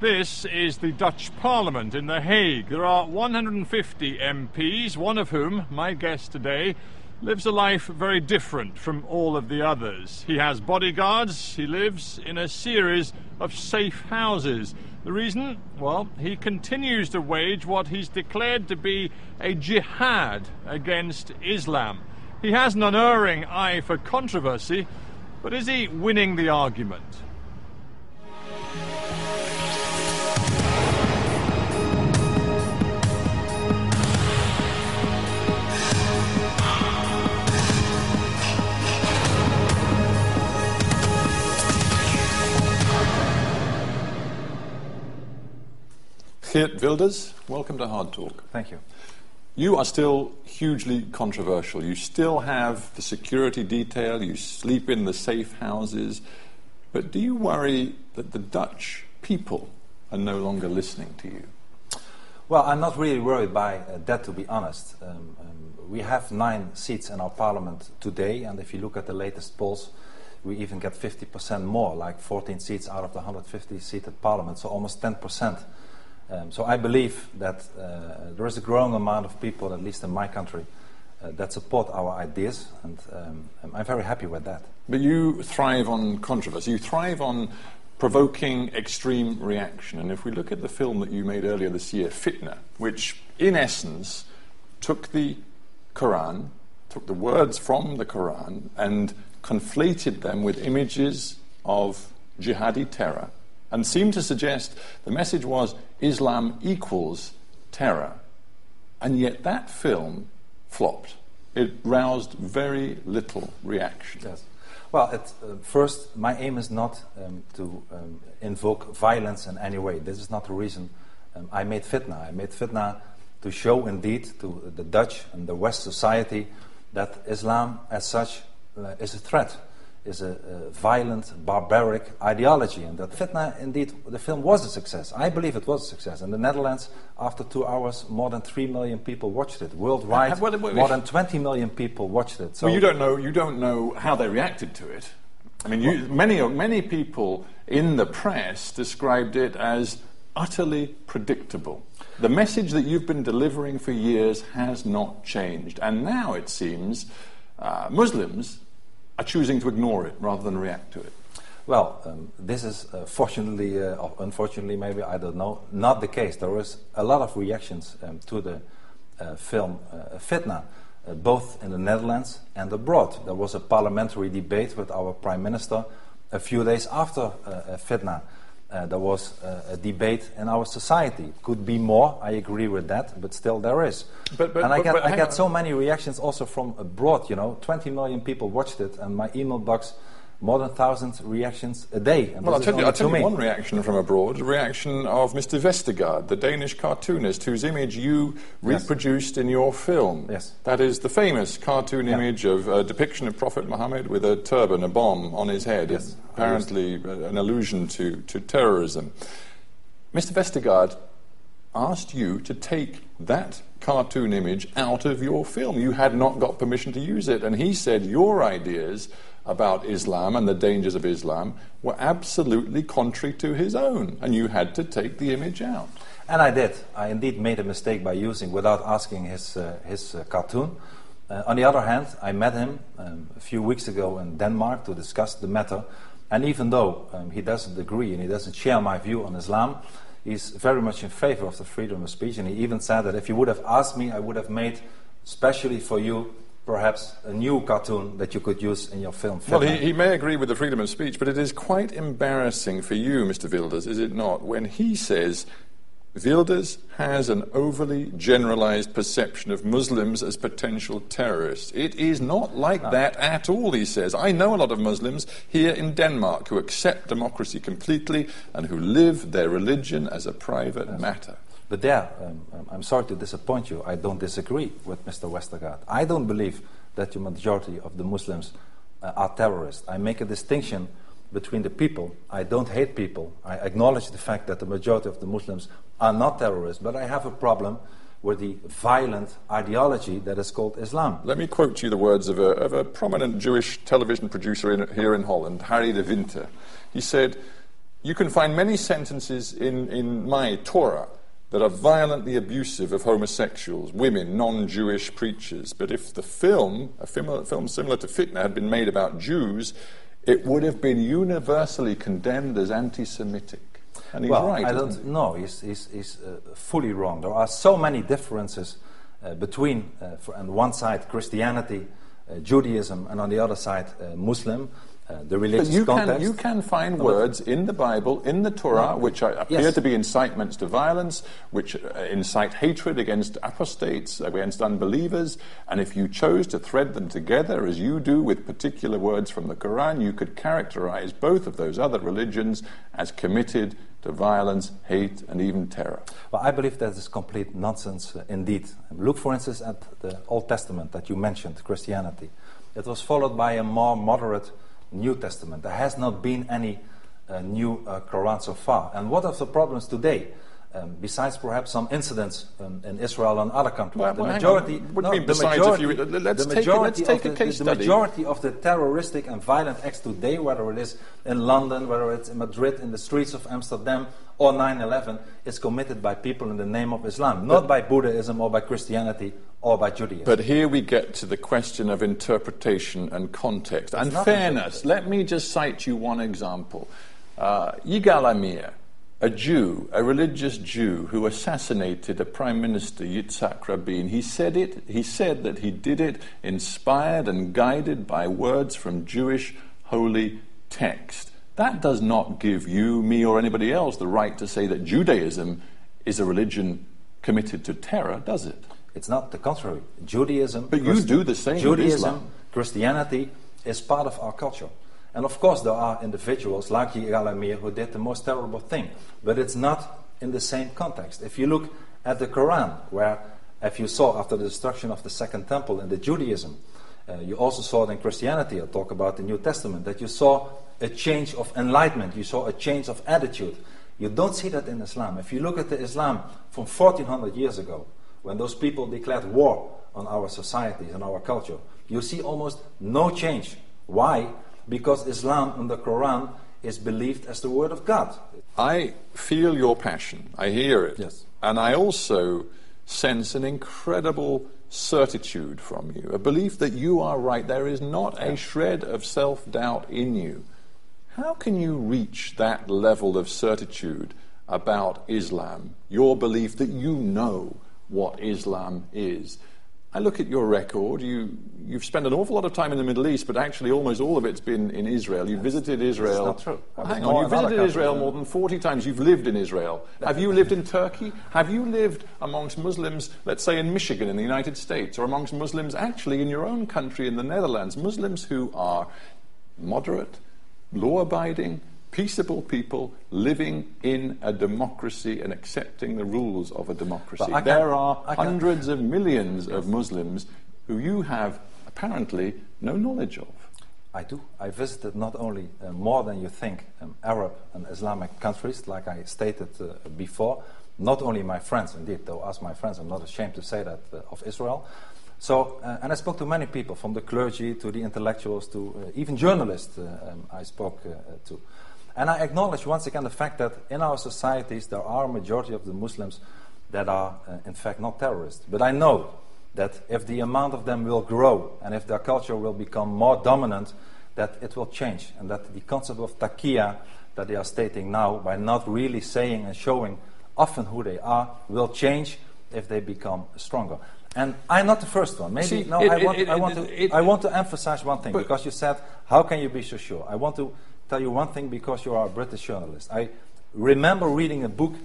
This is the Dutch Parliament in The Hague. There are 150 MPs, one of whom, my guest today, lives a life very different from all of the others. He has bodyguards, he lives in a series of safe houses. The reason? Well, he continues to wage what he's declared to be a jihad against Islam. He has an unerring eye for controversy, but is he winning the argument? Geert Wilders, welcome to Hard Talk. Thank you. You are still hugely controversial. You still have the security detail, you sleep in the safe houses, but do you worry that the Dutch people are no longer listening to you? Well, I'm not really worried by that, to be honest. We have 9 seats in our parliament today, and if you look at the latest polls, we even get 50% more, like 14 seats out of the 150-seated parliament, so almost 10%. So I believe that there is a growing amount of people, at least in my country, that support our ideas, and I'm very happy with that. But you thrive on controversy. You thrive on provoking extreme reaction. And if we look at the film that you made earlier this year, Fitna, which in essence took the Quran, took the words from the Quran and conflated them with images of jihadi terror, and seemed to suggest the message was Islam equals terror. And yet that film flopped. It roused very little reaction. Yes. Well, first, my aim is not to invoke violence in any way. This is not the reason I made Fitna. I made Fitna to show indeed to the Dutch and the West society that Islam as such is a threat, is a violent, barbaric ideology, and that Fitna, indeed, the film was a success. I believe it was a success. In the Netherlands, after 2 hours, more than 3 million people watched it. Worldwide, more than 20 million people watched it. So well, you don't know how they reacted to it. I mean, many people in the press described it as utterly predictable. The message that you've been delivering for years has not changed, and now it seems Muslims are choosing to ignore it rather than react to it. Well, this is fortunately, or unfortunately maybe, I don't know, not the case. There was a lot of reactions to the film Fitna, both in the Netherlands and abroad. There was a parliamentary debate with our Prime Minister a few days after Fitna. There was a debate in our society. Could be more, I agree with that, but still there is. And I get so many reactions also from abroad, 20 million people watched it, and my email box, more than 1,000 reactions a day. And well, I'll tell you one reaction from abroad, a reaction of Mr. Vestergaard, the Danish cartoonist, whose image you reproduced in your film. Yes. That is the famous cartoon image of a depiction of Prophet Muhammad with a turban, a bomb on his head, yes. Apparently an allusion to terrorism. Mr. Vestergaard asked you to take that cartoon image out of your film. You had not got permission to use it, and he said your ideas about Islam and the dangers of Islam were absolutely contrary to his own, and you had to take the image out. And I did. I indeed made a mistake by using, without asking, his cartoon. On the other hand, I met him a few weeks ago in Denmark to discuss the matter, and even though he doesn't agree and he doesn't share my view on Islam, he's very much in favor of the freedom of speech, and he even said that if you would have asked me, I would have made, especially for you, perhaps a new cartoon that you could use in your film. Well, he may agree with the freedom of speech, but it is quite embarrassing for you, Mr. Wilders, is it not, when he says Wilders has an overly generalized perception of Muslims as potential terrorists. It is not like that at all, he says. I know a lot of Muslims here in Denmark who accept democracy completely and who live their religion as a private matter. But there, I'm sorry to disappoint you, I don't disagree with Mr. Westergaard. I don't believe that the majority of the Muslims are terrorists. I make a distinction between the people. I don't hate people. I acknowledge the fact that the majority of the Muslims are not terrorists, but I have a problem with the violent ideology that is called Islam. Let me quote you the words of a prominent Jewish television producer here in Holland, Harry de Winter. He said, You can find many sentences in my Torah that are violently abusive of homosexuals, women, non-Jewish preachers. But if the film, a film similar to Fitna, had been made about Jews, it would have been universally condemned as anti-Semitic. And he's right, I don't know. He's fully wrong. There are so many differences between, on one side, Christianity, Judaism, and on the other side, Muslim. The religious context. You can find words in the Bible, in the Torah, which appear to be incitements to violence, which incite hatred against apostates, against unbelievers, and if you chose to thread them together, as you do with particular words from the Quran, you could characterize both of those other religions as committed to violence, hate, and even terror. Well, I believe that is complete nonsense indeed. Look, for instance, at the Old Testament that you mentioned, Christianity. It was followed by a more moderate New Testament. There has not been any new Quran so far. And what are the problems today? Besides perhaps some incidents in Israel and other countries, the majority of the terroristic and violent acts today, whether it is in London, whether it's in Madrid, in the streets of Amsterdam, or 9/11, is committed by people in the name of Islam, not by Buddhism or by Christianity or by Judaism. But here we get to the question of interpretation and context and fairness. Let me just cite you one example. Yigal Amir, a Jew, a religious Jew who assassinated a Prime Minister, Yitzhak Rabin, he said that he did it inspired and guided by words from Jewish holy text. That does not give you, me, or anybody else the right to say that Judaism is a religion committed to terror, does it? It's not the contrary. Judaism... But you do the same with Islam. Christianity is part of our culture. And of course there are individuals like Yigal Amir who did the most terrible thing. But it's not in the same context. If you look at the Quran, where, if you saw after the destruction of the Second Temple in the Judaism, you also saw it in Christianity, I'll talk about the New Testament, that you saw a change of enlightenment, you saw a change of attitude. You don't see that in Islam. If you look at the Islam from 1400 years ago, when those people declared war on our societies and our culture, you see almost no change. Why? Because Islam and the Quran is believed as the word of God. I feel your passion. I hear it. Yes. And I also sense an incredible certitude from you, a belief that you are right. There is not a shred of self-doubt in you. How can you reach that level of certitude about Islam, your belief that you know what Islam is? I look at your record. You've spent an awful lot of time in the Middle East, but actually almost all of it's been in Israel. You've visited Israel. That's not true. Hang on, you've visited Israel more than 40 times. You've lived in Israel. Have you lived in Turkey? Have you lived amongst Muslims, let's say in Michigan in the United States, or amongst Muslims actually in your own country in the Netherlands, Muslims who are moderate, law-abiding, peaceable people living in a democracy and accepting the rules of a democracy? There are hundreds of millions of Muslims who you have apparently no knowledge of. I do. I visited not only more than you think Arab and Islamic countries, like I stated before, not only my friends, indeed, though ask my friends, I'm not ashamed to say that, of Israel. So, and I spoke to many people, from the clergy to the intellectuals to even journalists I spoke to. And I acknowledge once again the fact that in our societies there are a majority of the Muslims that are in fact not terrorists. But I know that if the amount of them will grow and if their culture will become more dominant, that it will change. And that the concept of taqiyya that they are stating now, by not really saying and showing often who they are, will change if they become stronger. And I'm not the first one. Maybe I want to emphasize one thing, because you said, how can you be so sure? I want to tell you one thing, because you are a British journalist. I remember reading a book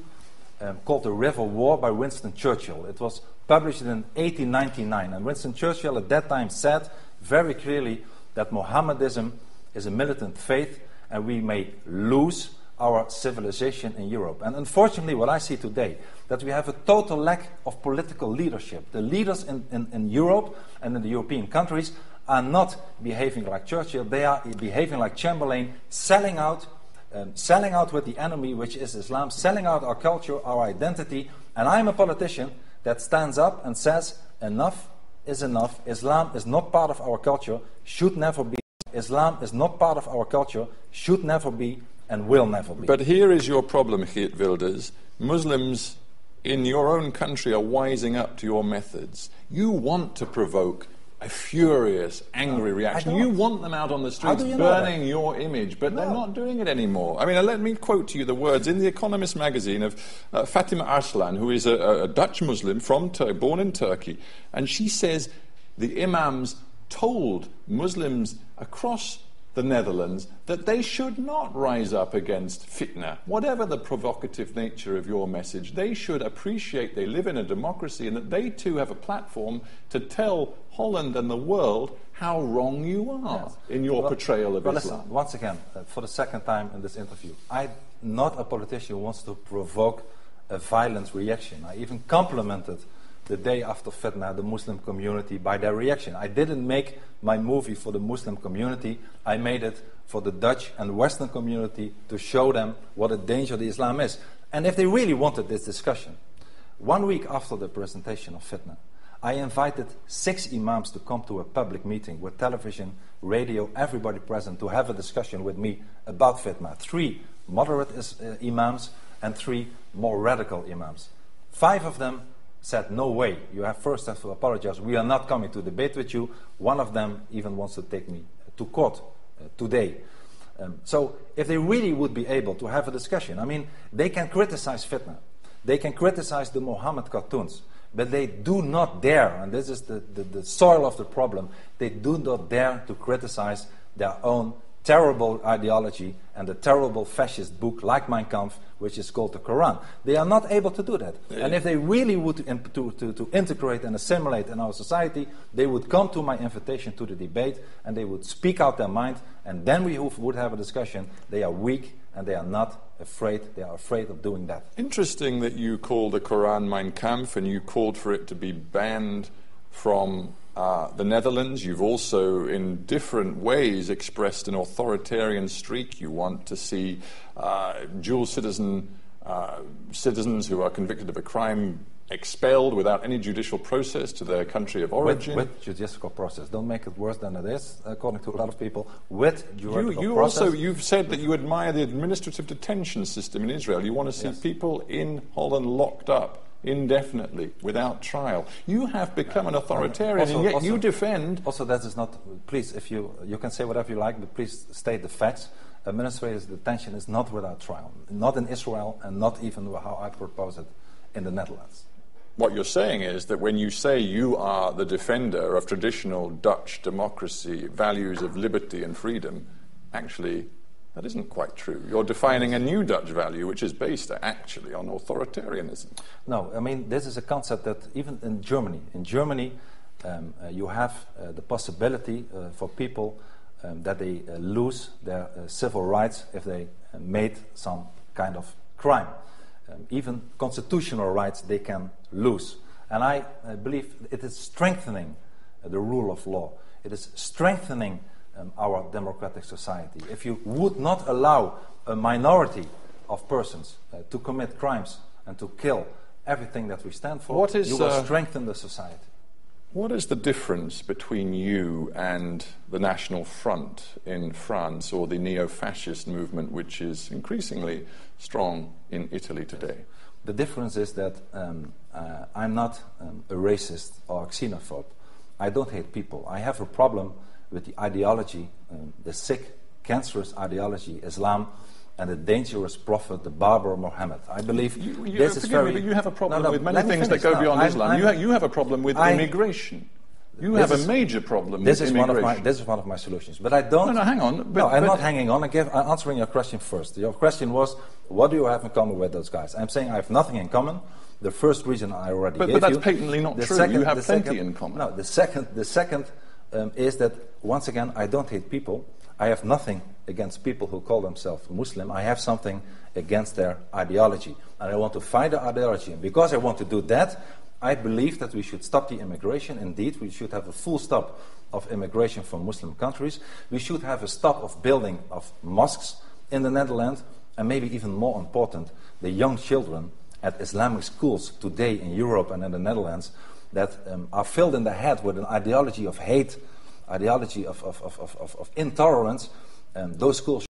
called The River War by Winston Churchill. It was published in 1899, and Winston Churchill at that time said very clearly that Mohammedanism is a militant faith and we may lose our civilization in Europe. And unfortunately what I see today, that we have a total lack of political leadership. The leaders in Europe and in the European countries are not behaving like Churchill. They are behaving like Chamberlain, selling out with the enemy, which is Islam, selling out our culture, our identity. And I'm a politician that stands up and says, enough is enough. Islam is not part of our culture, should never be. Islam is not part of our culture, should never be, and will never be. But here is your problem, Geert Wilders. Muslims in your own country are wising up to your methods. You want to provoke a furious, angry reaction. You want them out on the streets burning your image, but they're not doing it anymore. I mean, let me quote to you the words in The Economist magazine of Fatima Arslan, who is a Dutch Muslim born in Turkey, and she says the imams told Muslims across the Netherlands that they should not rise up against fitna. Whatever the provocative nature of your message, they should appreciate they live in a democracy and that they too have a platform to tell Holland and the world how wrong you are in your portrayal of Islam. Listen, once again, for the second time in this interview, I'm not a politician who wants to provoke a violent reaction. I even complimented the day after fitna the Muslim community by their reaction. I didn't make my movie for the Muslim community, I made it for the Dutch and Western community to show them what a danger the Islam is. And if they really wanted this discussion, 1 week after the presentation of fitna, I invited 6 imams to come to a public meeting with television, radio, everybody present to have a discussion with me about fitna. 3 moderate imams and 3 more radical imams. 5 of them said, no way, you have first have to apologize, we are not coming to debate with you. One of them even wants to take me to court today. So if they really would be able to have a discussion, I mean, they can criticize fitna, they can criticize the Muhammad cartoons, but they do not dare, and this is the soil of the problem, they do not dare to criticize their own terrible ideology and a terrible fascist book like Mein Kampf, which is called the Quran. They are not able to do that. And if they really would to integrate and assimilate in our society, they would come to my invitation to the debate and they would speak out their mind, and then we would have a discussion. They are weak and they are not afraid. They are afraid of doing that. Interesting that you call the Quran Mein Kampf and you called for it to be banned from the Netherlands. You've also, in different ways, expressed an authoritarian streak. You want to see dual citizens who are convicted of a crime expelled without any judicial process to their country of origin. With judicial process. Don't make it worse than it is, according to a lot of people. With judicial process. Also, you've said that you admire the administrative detention system in Israel. You want to see people in Holland locked up indefinitely, without trial. You have become an authoritarian, and yet you defend... Also, that is not... Please, if you can say whatever you like, but please state the facts. Administrative detention is not without trial. Not in Israel, and not even how I propose it in the Netherlands. What you're saying is that when you say you are the defender of traditional Dutch democracy, values of liberty and freedom, actually... that isn't quite true. You're defining a new Dutch value, which is based actually on authoritarianism. No, I mean, this is a concept that even in Germany, you have the possibility for people that they lose their civil rights if they made some kind of crime. Even constitutional rights they can lose. And I believe it is strengthening the rule of law. It is strengthening our democratic society. If you would not allow a minority of persons to commit crimes and to kill everything that we stand for, you will strengthen the society. What is the difference between you and the National Front in France or the neo-fascist movement, which is increasingly strong in Italy today? The difference is that I'm not a racist or a xenophobe. I don't hate people. I have a problem with the ideology, the sick, cancerous ideology, Islam, and the dangerous prophet, the barber Muhammad. I believe this is very... But you have a problem with many things that go beyond Islam. You have a problem with immigration. You have a major problem with immigration. This is one of my solutions. But I don't... No, hang on. I'm not hanging on. I'm answering your question first. Your question was, what do you have in common with those guys? I'm saying I have nothing in common. The first reason I already gave you... But that's patently not true. You have plenty in common. No, the second is that, once again, I don't hate people. I have nothing against people who call themselves Muslim. I have something against their ideology. And I want to fight the ideology. And because I want to do that, I believe that we should stop the immigration. Indeed, we should have a full stop of immigration from Muslim countries. We should have a stop of building of mosques in the Netherlands. And maybe even more important, the young children at Islamic schools today in Europe and in the Netherlands that are filled in the head with an ideology of hate, ideology of intolerance, those schools